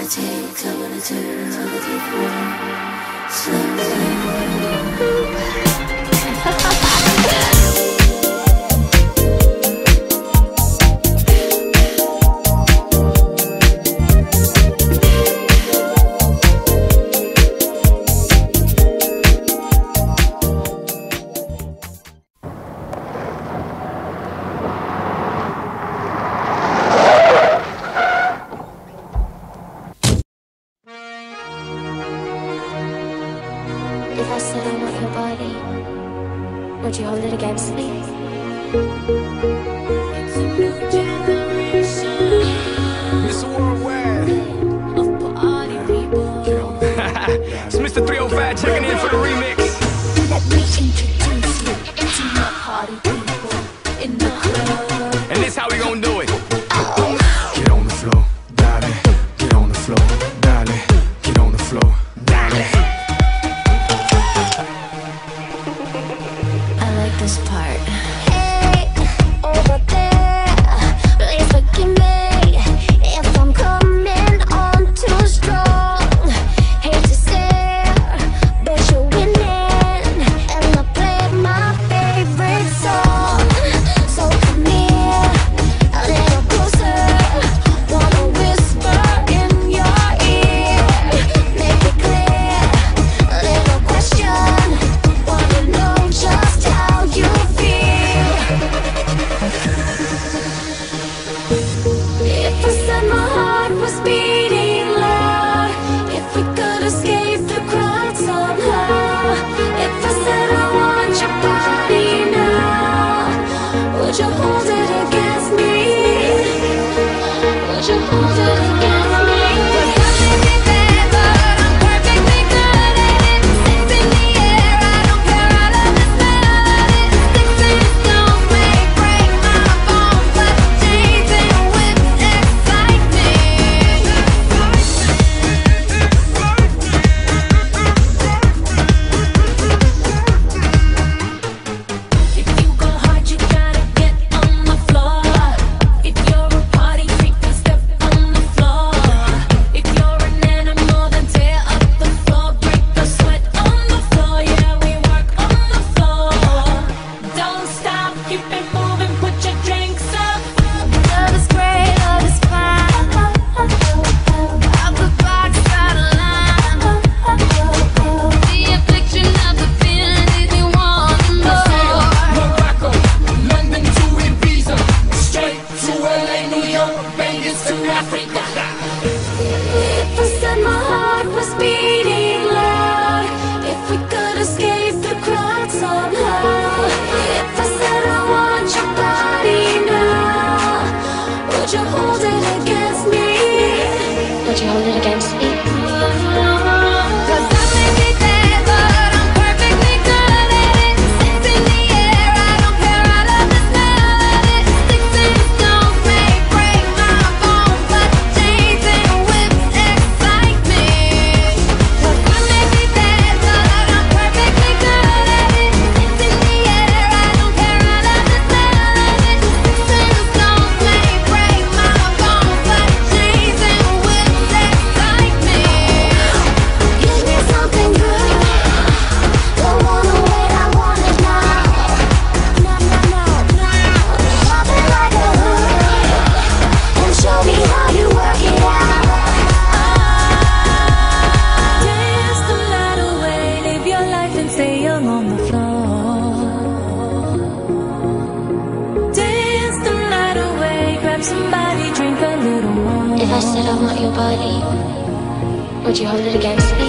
take, I wanna turn on the deep water. Slow down. If I said I want your body, would you hold it against me? It's a new generation. Mr. Worldwide. Of party people. It's Mr. 305 checking in for the remix. Let me introduce you to my party people in the club. And this how we gon' do it. Get on the floor, dale. Get on the floor, dale. Get on the floor, dale. I like this part. Hey, over there, please forgive me if I'm coming on too strong. Hate to stare, but you're winning, and I played my favorite song. So come here, a little closer. Wanna whisper in your ear, make it clear. A little question, wanna know just how you feel. If I said my heart was beating loud, if we could escape the crowd somehow, if I said I want your body now, would you hold it against me? Would you hold it against me? 'Cause I may be bad, but I'm perfectly good at it. Sex in the air, I don't care, I love the smell of it. Sticks and stones may break my bones, but chains and whips excite me. If you go hard, you gotta get on the floor. If you're a party freak, then step on the floor. If you're an animal, then tear up the floor. Break the sweat on the floor, yeah, we work on the floor. Don't stop, keep it moving, put your drinks up. Love is great, love is fine. Off the box, out of line. The affliction of the feeling leaves me wanting more. Morocco, London to Ibiza, straight to LA, New York, Vegas to Africa. If I said my heart was beating loud, if we could escape the crowd somehow, if I said I want your body now, would you hold it against me? Would you hold it against me? 'Cause I may be bad, but I'm perfectly good at it. Sex in the air, I don't care, I love the smell of it. Sticks and stones may break my bones, but chains and whips excite me. 'Cause I may be bad, but I'm perfectly good at it. Sex in the air, I don't care, I love the smell of it. Sticks and stones may break my bones, but chains and whips excite me. Give me something good. Don't wanna wait, I want it now. Pop it like a hood and show me how you work it out. Dance the night away, live your life and stay young on the floor. Dance the night away, grab somebody, drink a little more. If I said I want your body, would you hold it against me?